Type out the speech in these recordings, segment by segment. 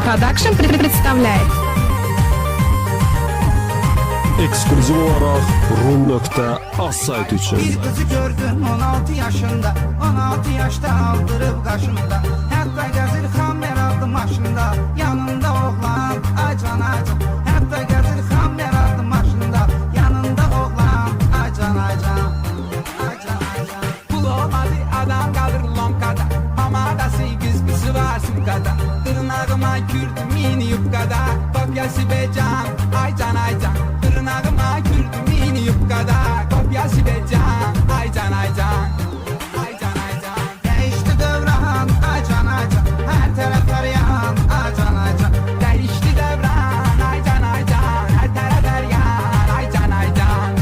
Production представляет. Eksklüziv olaraq Rum.az saytı üçün. Bir kızı gördüm 16 yaşında, 16 yaşta aldırıp kaşında. Hatta gezir hammer aldı maşında, yanında oğlan acan acan. Hatta gezir hammer aldı maşında, yanında oğlan acan acan. Acan acan. Pul olmadı adam kalır lomkada, hamadası güzgüsü var sumkada. Tırnağıma kürdüm mini yufkada, kopyası becan aycan aycan. Tırnağıma kürdüm mini yufkada, kopyası becan aycan aycan. Aycan aycan. Değişti devran aycan aycan, her taraf arayan aycan aycan. Değişti devran aycan aycan, her taraf arayan aycan aycan.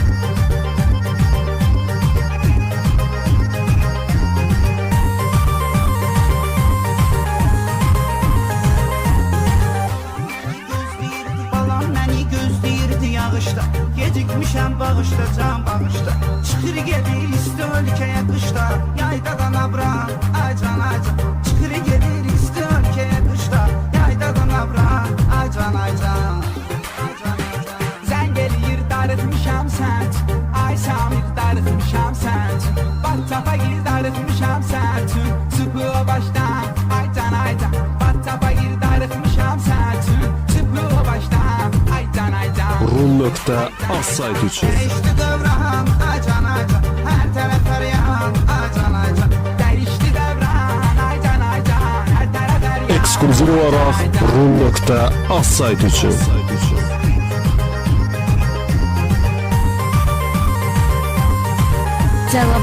Balam məni gözləyirdi yağışda, gecikmişəm bağışda, can bağışda. Çıxır gedir isti ölkəyə qışda, yaydadan abram acan acan. Çıxır gedir isti ölkəyə qışda, yaydadan abram acan acan. Acan acan. Zəng eləyir darıtmışam sənt, ay Samir darıtmışam sənt. Battapa gir darıtmışam sənt, sıpı o başdan aycan aycan. Battapa gir darıtmışam sənt, sıpı o başdan aycan aycan. Rum.az saytı üçün. Değişti devran acan acan, her taraf arayan acan acan. Değişti devran acan acan, her taraf arayan. Eksklüziv olaraq Rum.az saytı üçün. Тело